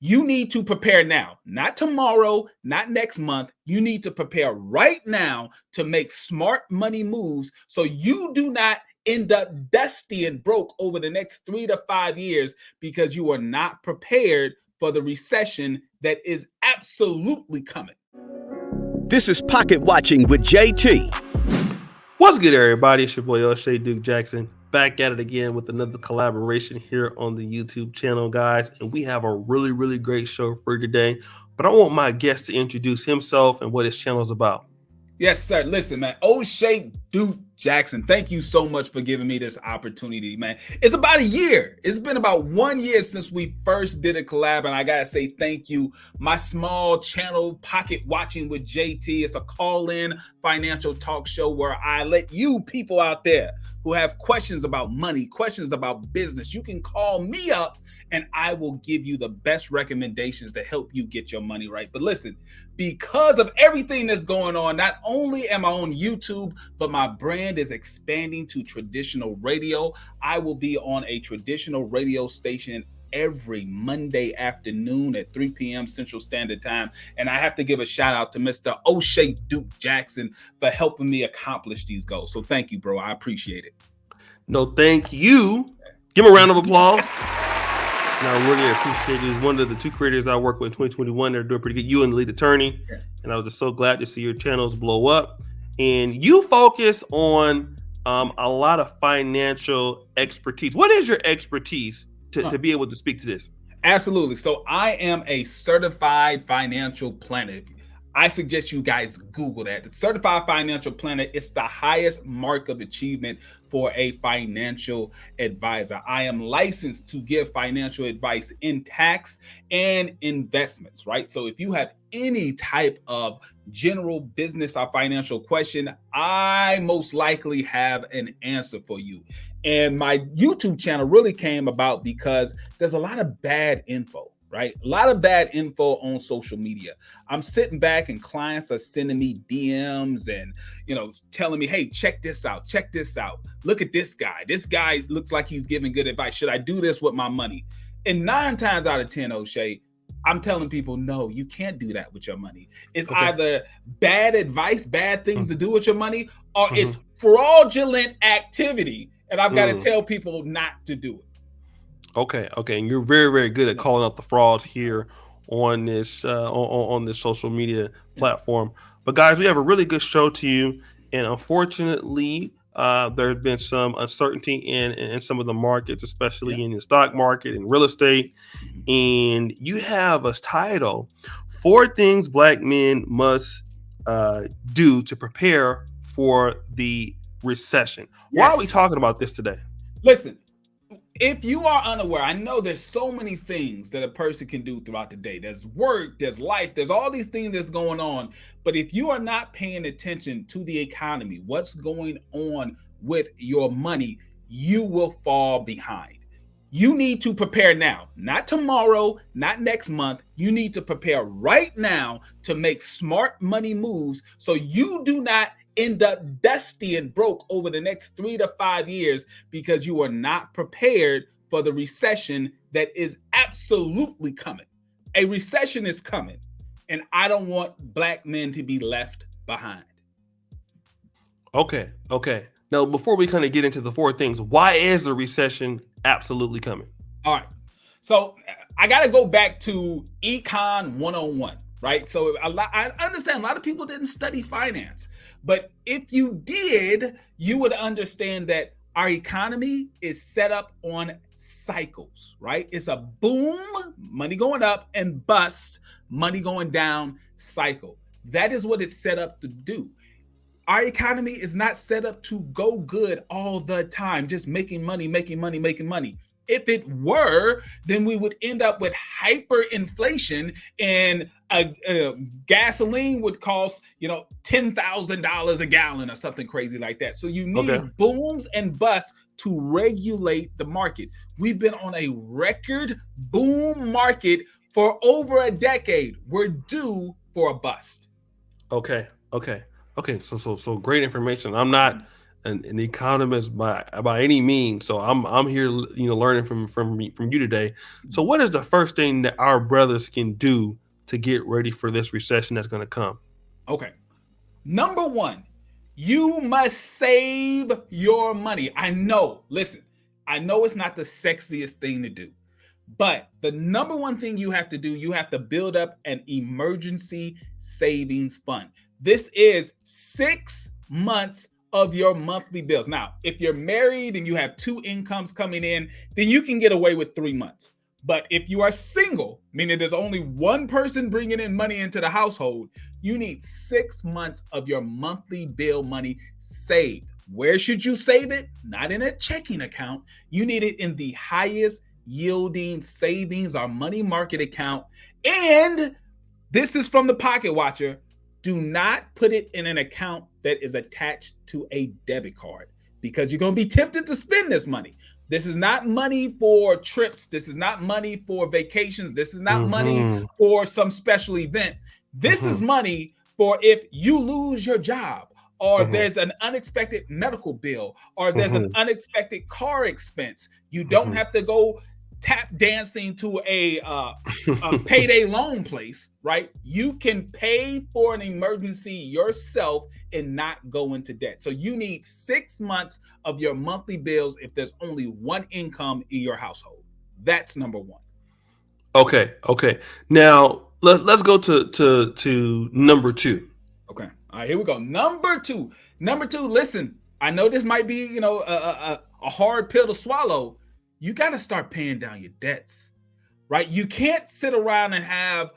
You need to prepare now, not tomorrow, not next month. You need to prepare right now to make smart money moves so you do not end up dusty and broke over the next 3 to 5 years because you are not prepared for the recession that is absolutely coming. This is Pocket Watching with JT. What's good, everybody? It's your boy O'Shea Duke Jackson, back at it again with another collaboration here on the YouTube channel, guys. And we have a really great show for you today. But I want my guest to introduce himself and what his channel is about. Yes, sir. Listen, man, O'Shea Duke Jackson, thank you so much for giving me this opportunity, man. It's about a year. It's been about 1 year since we first did a collab, and I gotta say thank you. My small channel, Pocket Watching with JT, it's a call-in financial talk show where I let you people out there who have questions about money, questions about business, you can call me up and I will give you the best recommendations to help you get your money right. But listen, because of everything that's going on, not only am I on YouTube, but my brand is expanding to traditional radio. I will be on a traditional radio station every Monday afternoon at 3 p.m. Central Standard Time. And I have to give a shout out to Mr. O'Shea Duke Jackson for helping me accomplish these goals. So thank you, bro. I appreciate it. No, thank you. Give him a round of applause. And I really appreciate it. He's one of the two creators I work with in 2021. They're doing pretty good. You and the lead attorney. Yeah. And I was just so glad to see your channels blow up. And you focus on a lot of financial expertise. What is your expertise to be able to speak to this? Absolutely. So I am a certified financial planner. I suggest you guys Google that. The certified financial planner is the highest mark of achievement for a financial advisor. I am licensed to give financial advice in tax and investments, right? So if you have any type of general business or financial question, I most likely have an answer for you. And my YouTube channel really came about because there's a lot of bad info. Right? A lot of bad info on social media. I'm sitting back and clients are sending me DMs and, telling me, hey, check this out. Check this out. Look at this guy. This guy looks like he's giving good advice. Should I do this with my money? And 9 times out of 10, O'Shea, I'm telling people, no, you can't do that with your money. It's either bad advice, bad things to do with your money, or it's fraudulent activity. And I've got to tell people not to do it. Okay. And you're very good at calling out the frauds here on this on this social media platform. But guys, we have a really good show to you, and unfortunately, there's been some uncertainty in some of the markets, especially in the stock market and real estate. And you have a title: 4 things Black men must do to prepare for the recession. Why are we talking about this today? Listen. If you are unaware, I know there's so many things that a person can do throughout the day. There's work, there's life, there's all these things that's going on. But if you are not paying attention to the economy, what's going on with your money, you will fall behind. You need to prepare now, not tomorrow, not next month. You need to prepare right now to make smart money moves so you do not end up dusty and broke over the next 3 to 5 years because you are not prepared for the recession that is absolutely coming. A recession is coming, and I don't want Black men to be left behind. Okay. Now, before we kind of get into the 4 things, why is the recession absolutely coming? All right. So I got to go back to Econ 101. Right. So I understand a lot of people didn't study finance, but if you did, you would understand that our economy is set up on cycles, right? It's a boom, money going up, and bust, money going down cycle. That is what it's set up to do. Our economy is not set up to go good all the time, just making money. If it were, then we would end up with hyperinflation, and gasoline would cost, $10,000 a gallon or something crazy like that. So you need booms and busts to regulate the market. We've been on a record boom market for over a decade. We're due for a bust. Okay. So great information. I'm not an economist by any means, so I'm here, learning from you today. So, what is the first thing that our brothers can do to get ready for this recession that's going to come? Okay. Number one, you must save your money. Listen, I know it's not the sexiest thing to do, but the number one thing you have to do, you have to build up an emergency savings fund. This is 6 months of your monthly bills. Now, if you're married and you have two incomes coming in, then you can get away with 3 months. But if you are single, meaning there's only one person bringing in money into the household, you need 6 months of your monthly bill money saved. Where should you save it? Not in a checking account. You need it in the highest yielding savings or money market account. And this is from the Pocket Watcher. Do not put it in an account that is attached to a debit card because you're going to be tempted to spend this money. This is not money for trips. This is not money for vacations. This is not money for some special event. This is money for if you lose your job, or there's an unexpected medical bill, or there's an unexpected car expense. You don't have to go tap dancing to a payday loan place, right? You can pay for an emergency yourself and not go into debt. So you need 6 months of your monthly bills if there's only one income in your household. That's number one. Okay. Now let's go to number two. Okay. All right, here we go. Number two. Listen, I know this might be, a hard pill to swallow. You got to start paying down your debts, right? You can't sit around and have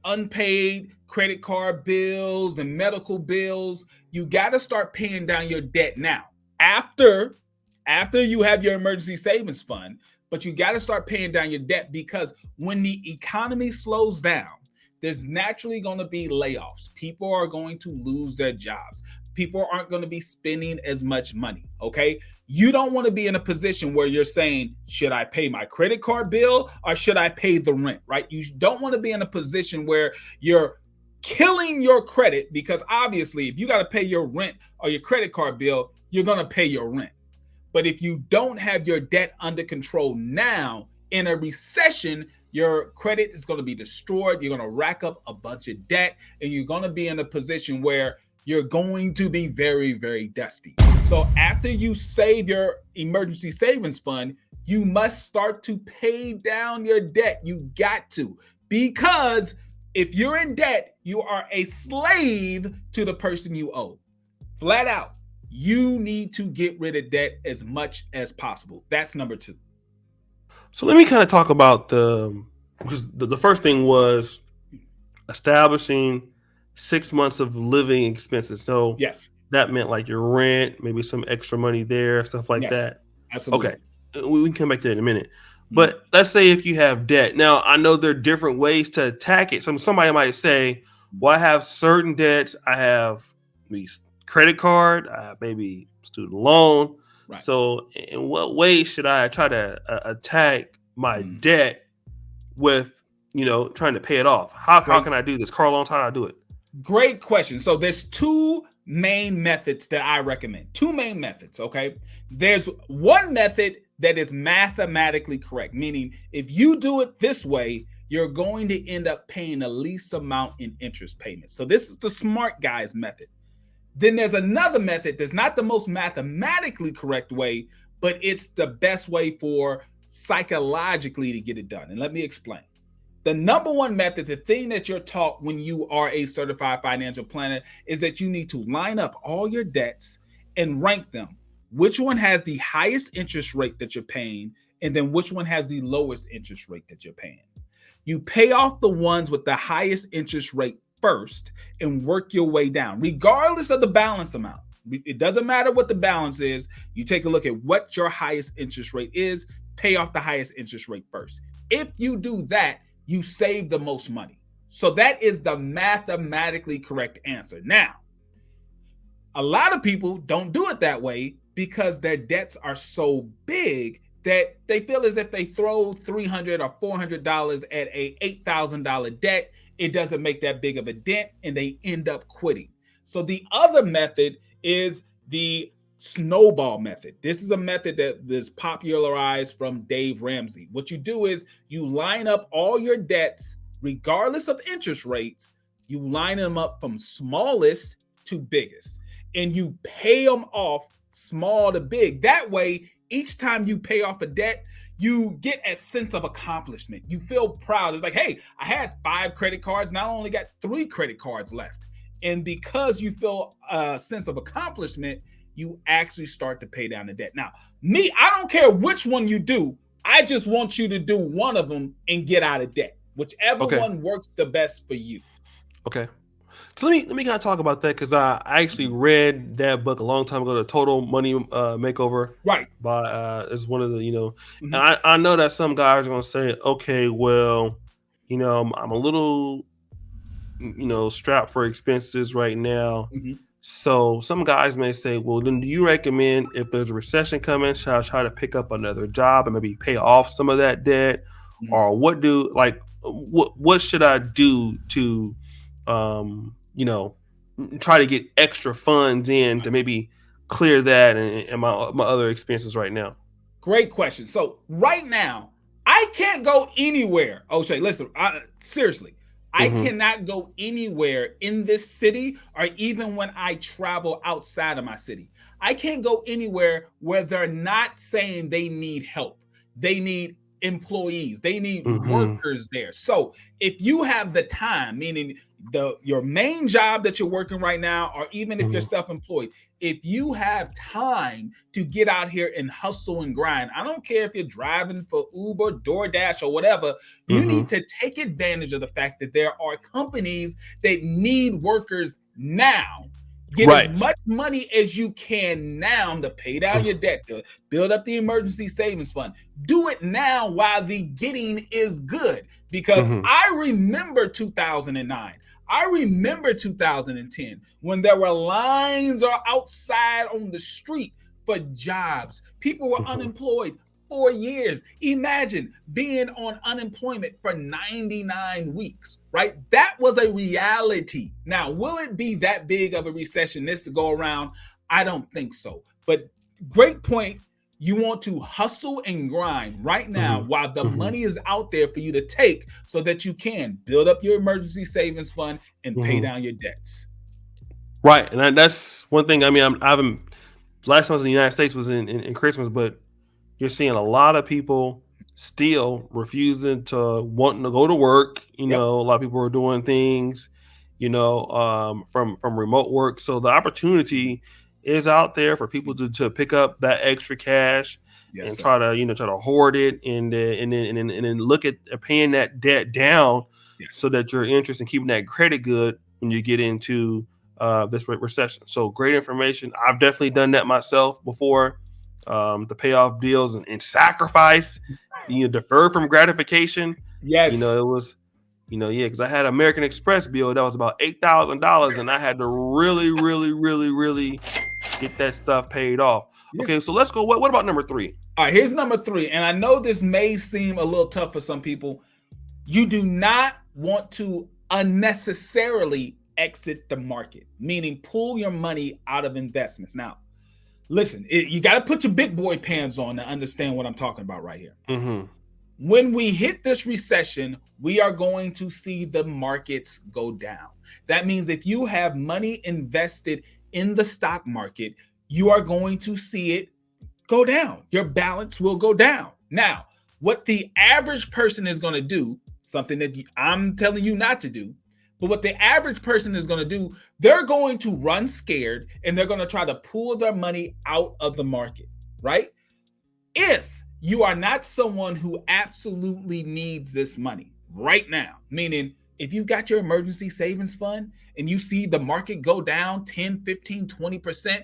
unpaid credit card bills and medical bills. You got to start paying down your debt now. After you have your emergency savings fund, but you got to start paying down your debt because when the economy slows down, there's naturally going to be layoffs. People are going to lose their jobs. People aren't going to be spending as much money, okay? You don't want to be in a position where you're saying, should I pay my credit card bill or should I pay the rent, right? You don't want to be in a position where you're killing your credit because obviously if you got to pay your rent or your credit card bill, you're going to pay your rent. But if you don't have your debt under control now, in a recession, your credit is going to be destroyed. You're going to rack up a bunch of debt and you're going to be in a position where you're going to be very, very dusty. So after you save your emergency savings fund, you must start to pay down your debt. You got to, because if you're in debt, you are a slave to the person you owe. Flat out, you need to get rid of debt as much as possible. That's number two. So let me kind of talk about because the first thing was establishing 6 months of living expenses. So yes, that meant like your rent, maybe some extra money there, stuff like that. Absolutely. Okay. We can come back to that in a minute. But let's say if you have debt. Now, I know there are different ways to attack it. Somebody might say, well, I have certain debts. I have maybe credit card, I have maybe student loan. Right. So in what way should I try to attack my debt with, trying to pay it off? How can I do this? Carl, how do I do it? Great question. So there's two main methods that I recommend. Two main methods, okay? There's one method that is mathematically correct, meaning if you do it this way, you're going to end up paying the least amount in interest payments. So this is the smart guy's method. Then there's another method that's not the most mathematically correct way, but it's the best way for psychologically to get it done. And let me explain. The number one method, the thing that you're taught when you are a certified financial planner, is that you need to line up all your debts and rank them. Which one has the highest interest rate that you're paying, and then which one has the lowest interest rate that you're paying. You pay off the ones with the highest interest rate first and work your way down, regardless of the balance amount. It doesn't matter what the balance is. You take a look at what your highest interest rate is, pay off the highest interest rate first. If you do that, you save the most money. So that is the mathematically correct answer. Now, a lot of people don't do it that way because their debts are so big that they feel as if they throw $300 or $400 at a $8,000 debt, it doesn't make that big of a dent and they end up quitting. So the other method is the snowball method. This is a method that is popularized from Dave Ramsey. What you do is you line up all your debts, regardless of interest rates, you line them up from smallest to biggest, and you pay them off small to big. That way, each time you pay off a debt, you get a sense of accomplishment. You feel proud. It's like, hey, I had 5 credit cards. Now I only got 3 credit cards left. And because you feel a sense of accomplishment, you actually start to pay down the debt. Now, me, I don't care which one you do. I just want you to do one of them and get out of debt. Whichever one works the best for you. Okay. So let me kind of talk about that, because I actually read that book a long time ago, The Total Money Makeover. Right. By is one of the, and I know that some guys are going to say, okay, well, I'm a little, strapped for expenses right now. So some guys may say, well, then do you recommend, if there's a recession coming, should I try to pick up another job and maybe pay off some of that debt? Or what should I do to, try to get extra funds in to maybe clear that and my other expenses right now? Great question. So right now, I can't go anywhere. O'Shea, listen, seriously, I cannot go anywhere in this city, or even when I travel outside of my city. I can't go anywhere where they're not saying they need help. They need employees. They need workers there. So if you have the time, meaning your main job that you're working right now, or even if you're self-employed, if you have time to get out here and hustle and grind, I don't care if you're driving for Uber, DoorDash, or whatever, you need to take advantage of the fact that there are companies that need workers now. Get as much money as you can now to pay down your debt, to build up the emergency savings fund. Do it now while the getting is good. Because I remember 2009. I remember 2010 when there were lines outside on the street for jobs. People were unemployed 4 years. Imagine being on unemployment for 99 weeks, right? That was a reality. Now, will it be that big of a recession this to go around? I don't think so. But great point. You want to hustle and grind right now while the money is out there for you to take, so that you can build up your emergency savings fund and pay down your debts. Right. And that's one thing. I mean, I haven't, last time I was in the United States was in Christmas, but you're seeing a lot of people still refusing to wanting to go to work. A lot of people are doing things, from remote work. So the opportunity is out there for people to pick up that extra cash and try to hoard it and then look at paying that debt down so that you're interested in keeping that credit good when you get into this recession. So great information. I've definitely done that myself before. To pay off deals and sacrifice, defer from gratification. Yes. It was, because I had an American Express bill that was about $8,000, and I had to really, really, really, really get that stuff paid off. Okay, so let's go. What about number 3? All right, here's number 3. And I know this may seem a little tough for some people. You do not want to unnecessarily exit the market, meaning pull your money out of investments. Now, listen, you got to put your big boy pants on to understand what I'm talking about right here. When we hit this recession, we are going to see the markets go down. That means if you have money invested in the stock market, you are going to see it go down. Your balance will go down. Now, what the average person is going to do, something that I'm telling you not to do, but what the average person is going to do, they're going to run scared and they're going to try to pull their money out of the market, right? If you are not someone who absolutely needs this money right now, meaning if you got your emergency savings fund and you see the market go down 10, 15, 20%,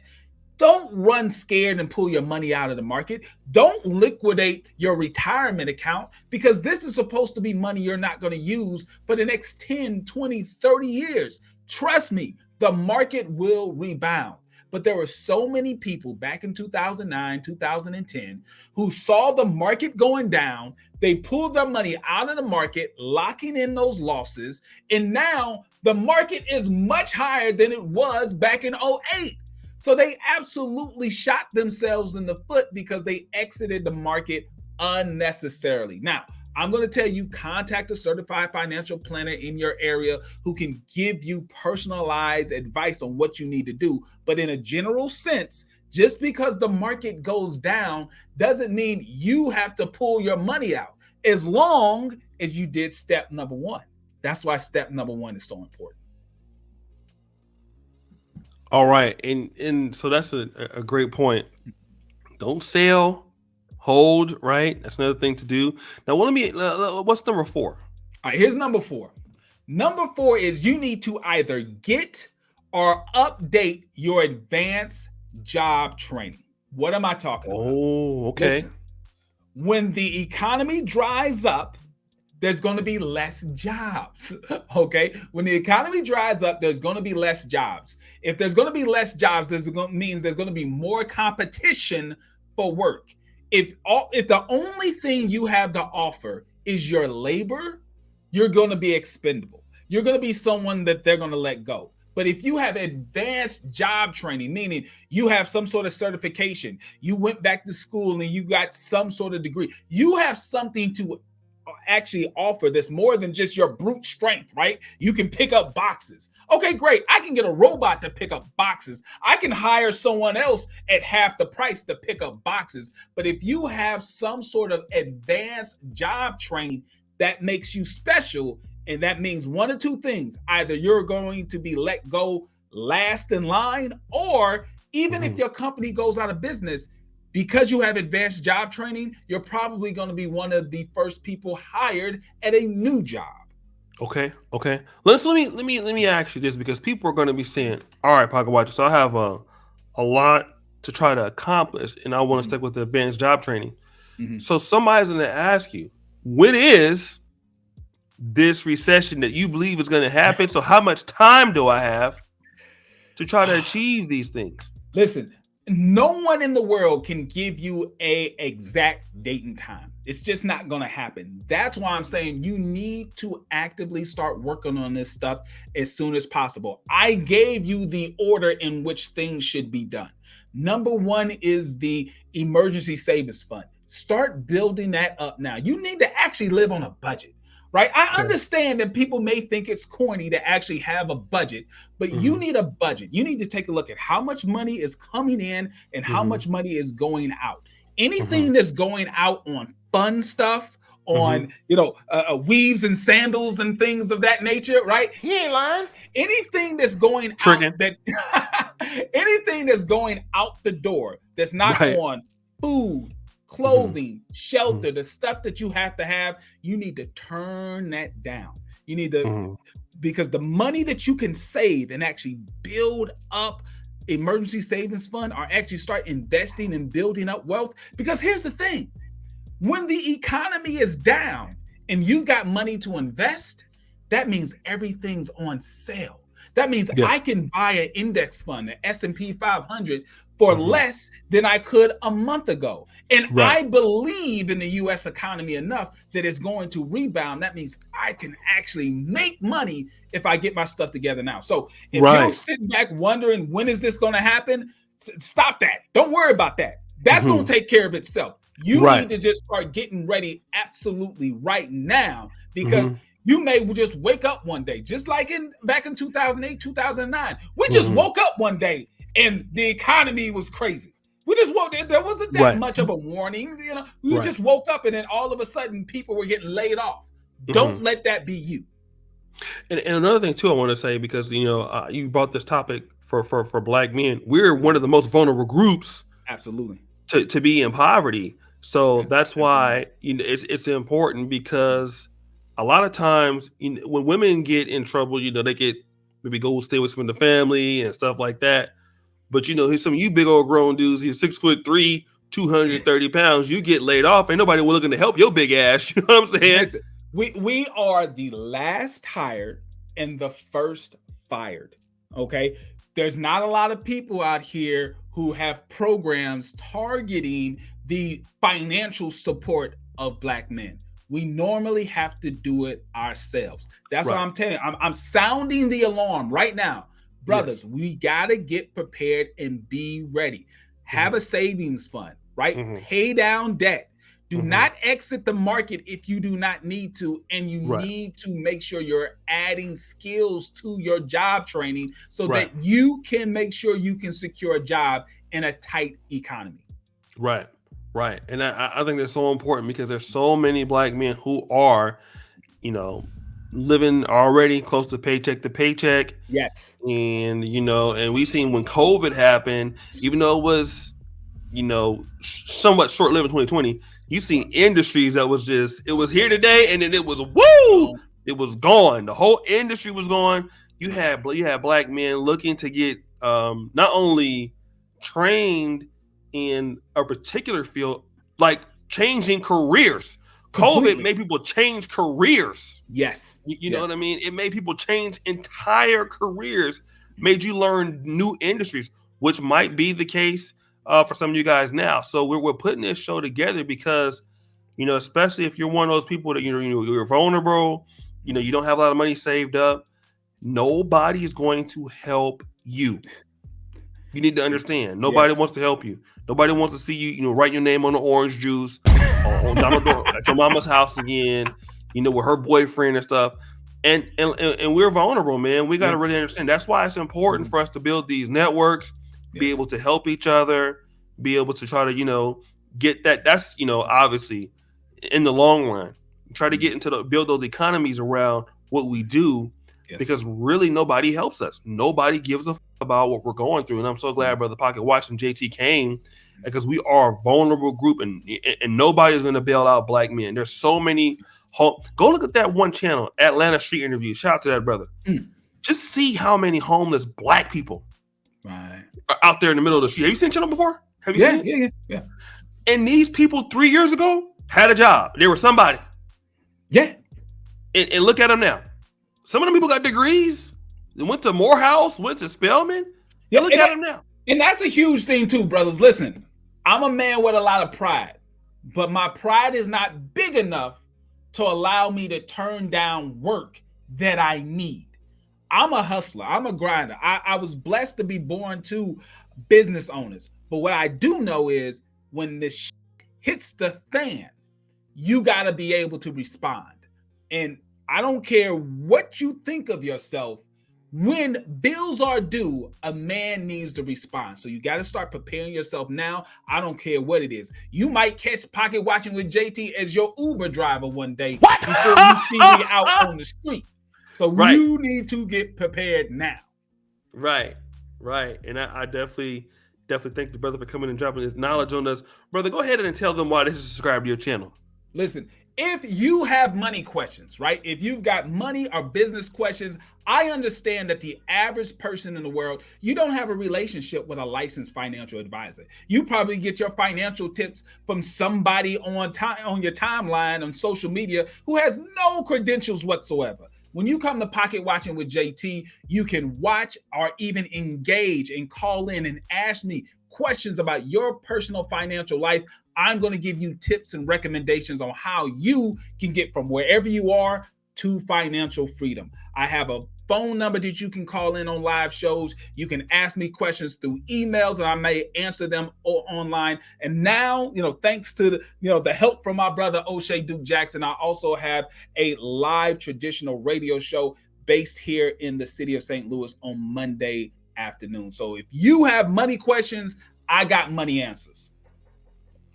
don't run scared and pull your money out of the market. Don't liquidate your retirement account, because this is supposed to be money you're not going to use for the next 10, 20, 30 years. Trust me, the market will rebound. But there were so many people back in 2009, 2010, who saw the market going down. They pulled their money out of the market, locking in those losses. And now the market is much higher than it was back in 2008. So they absolutely shot themselves in the foot because they exited the market unnecessarily. Now, I'm going to tell you, contact a certified financial planner in your area who can give you personalized advice on what you need to do. But in a general sense, just because the market goes down doesn't mean you have to pull your money out, as long as you did step number one. That's why step number one is so important. All right, and so that's a great point. Don't sell, hold. Right, that's another thing to do. Now, let me. What's number 4? All right, here's number 4. Number 4 is you need to either get or update your advanced job training. What am I talking about? Oh, okay. Listen, when the economy dries up, there's going to be less jobs. Okay. When the economy dries up, there's going to be less jobs. If there's going to be less jobs, means there's going to be more competition for work. If the only thing you have to offer is your labor, you're going to be expendable. You're going to be someone that they're going to let go. But if you have advanced job training, meaning you have some sort of certification, you went back to school and you got some sort of degree, you have something to actually offer that's more than just your brute strength, right? You can pick up boxes. Okay, great. I can get a robot to pick up boxes. I can hire someone else at half the price to pick up boxes. But if you have some sort of advanced job training, that makes you special. And that means one of two things. Either you're going to be let go last in line, or even if your company goes out of business, because you have advanced job training, you're probably going to be one of the first people hired at a new job. Okay. Let me ask you this, because people are going to be saying, "All right, Pocket Watcher, so I have a lot to try to accomplish, and I want to stick with the advanced job training." So somebody's going to ask you, when is this recession that you believe is going to happen? So how much time do I have to try to achieve these things? Listen, no one in the world can give you a exact date and time. It's just not going to happen. That's why I'm saying you need to actively start working on this stuff as soon as possible. I gave you the order in which things should be done. Number 1 is the emergency savings fund. Start building that up now. You need to actually live on a budget. Right? I understand that people may think it's corny to actually have a budget, but you need a budget. You need to take a look at how much money is coming in and how much money is going out. Anything that's going out on fun stuff, on weaves and sandals and things of that nature, right? He ain't lying. Anything that's going out that anything that's going out the door that's not on food, clothing, shelter, the stuff that you have to have, you need to turn that down. You need to, because the money that you can save and actually build up emergency savings fund, or actually start investing and building up wealth. Because here's the thing, when the economy is down and you've got money to invest, that means everything's on sale. That means I can buy an index fund, an S&P 500, for less than I could a month ago. And I believe in the U.S. economy enough that it's going to rebound. That means I can actually make money if I get my stuff together now. So if you're sitting back wondering, when is this going to happen? Stop that. Don't worry about that. That's going to take care of itself. You need to just start getting ready absolutely right now, because you may just wake up one day, just like back in 2008, 2009. We just woke up one day and the economy was crazy. We just woke. There wasn't that much of a warning. We just woke up and then all of a sudden people were getting laid off. Don't let that be you. And another thing too, I want to say, because you brought this topic for Black men. We're one of the most vulnerable groups, absolutely, to be in poverty. So that's why it's important, because a lot of times when women get in trouble, they get maybe go stay with some of the family and stuff like that. But here's some of you big old grown dudes, you're 6'3", 230 pounds, you get laid off, ain't nobody looking to help your big ass. You know what I'm saying? Listen, we are the last hired and the first fired. Okay. There's not a lot of people out here who have programs targeting the financial support of Black men. We normally have to do it ourselves. That's what I'm telling you. I'm sounding the alarm right now. Brothers, we got to get prepared and be ready. Have a savings fund, right? Pay down debt. Do not exit the market if you do not need to, and you need to make sure you're adding skills to your job training so that you can make sure you can secure a job in a tight economy. Right. And I think that's so important because there's so many black men who are, living already close to paycheck. Yes. And, and we seen when COVID happened, even though it was, somewhat short-lived in 2020, you seen industries that was just, it was here today and then it was, it was gone. The whole industry was gone. You had black men looking to get not only trained in a particular field, like changing careers. COVID made people change careers. Yes. You know what I mean? It made people change entire careers, made you learn new industries, which might be the case for some of you guys now. So we're putting this show together because, especially if you're one of those people that, you're vulnerable, you don't have a lot of money saved up, nobody is going to help you. You need to understand. Nobody wants to help you. Nobody wants to see you, write your name on the orange juice on at your mama's house again, with her boyfriend and stuff. And we're vulnerable, man. We got to really understand. That's why it's important for us to build these networks, be able to help each other, be able to try to, get that. That's, obviously in the long run, try to get build those economies around what we do. Because really nobody helps us. Nobody gives a about what we're going through. And I'm so glad Brother Pocket Watch and JT came because we are a vulnerable group and nobody's going to bail out black men. There's so many. Go look at that one channel, Atlanta Street Interview. Shout out to that brother. Just see how many homeless black people are out there in the middle of the street. Have you seen the channel before? Have you seen it? Yeah. And these people 3 years ago had a job. They were somebody. Yeah. And look at them now. Some of them people got degrees. They went to Morehouse, went to Spelman. Look at them now. And that's a huge thing too, brothers. Listen, I'm a man with a lot of pride, but my pride is not big enough to allow me to turn down work that I need. I'm a hustler. I'm a grinder. I was blessed to be born to business owners. But what I do know is when this hits the fan, you got to be able to respond. And I don't care what you think of yourself. When bills are due, a man needs to respond. So you got to start preparing yourself now. I don't care what it is. You might catch Pocket Watching with JT as your Uber driver one day before you see me out on the street. So you need to get prepared now. Right. And I definitely thank the brother for coming and dropping his knowledge on us. Brother, go ahead and tell them why they should subscribe to your channel. Listen, if you have money questions, right? If you've got money or business questions, I understand that the average person in the world, you don't have a relationship with a licensed financial advisor. You probably get your financial tips from somebody on your timeline on social media who has no credentials whatsoever. When you come to Pocket Watching with JT, you can watch or even engage and call in and ask me questions about your personal financial life. I'm going to give you tips and recommendations on how you can get from wherever you are to financial freedom. I have a phone number that you can call in on live shows. You can ask me questions through emails and I may answer them online. And now, thanks to the help from my brother O'Shea Duke Jackson, I also have a live traditional radio show based here in the city of St. Louis on Monday afternoon. So if you have money questions, I got money answers.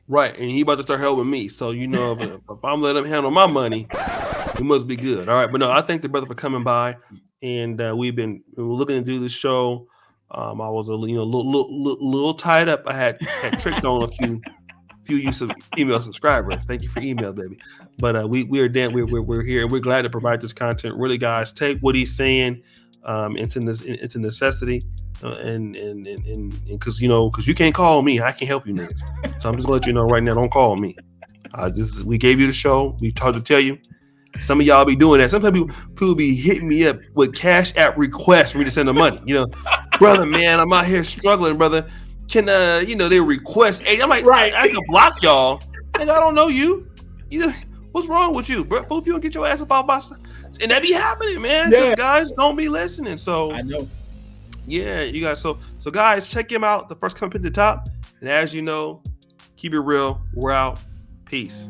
Right, and he about to start helping me. So if I'm letting him handle my money, it must be good. All right, but no, I thank the brother for coming by, and we were looking to do this show. I was a little tied up. I had tricked on a few email subscribers. Thank you for email, baby. But we're here, and we're glad to provide this content. Really, guys, take what he's saying into necessity. And because you can't call me, I can't help you niggas. So I'm just gonna let you know right now, don't call me. We gave you the show. We tried to tell you. Some of y'all be doing that. Sometimes people be hitting me up with Cash App requests for me to send them money. Brother, man, I'm out here struggling, brother. Can they request? Hey, I'm like, right, I can block y'all. Nigga, I don't know you. What's wrong with you, bro? If you don't get your ass up out my stuff, and that be happening, man. Yeah. Guys don't be listening. So I know. Yeah, you guys. So guys, check him out. The first comment at the top. And as you know, keep it real. We're out. Peace.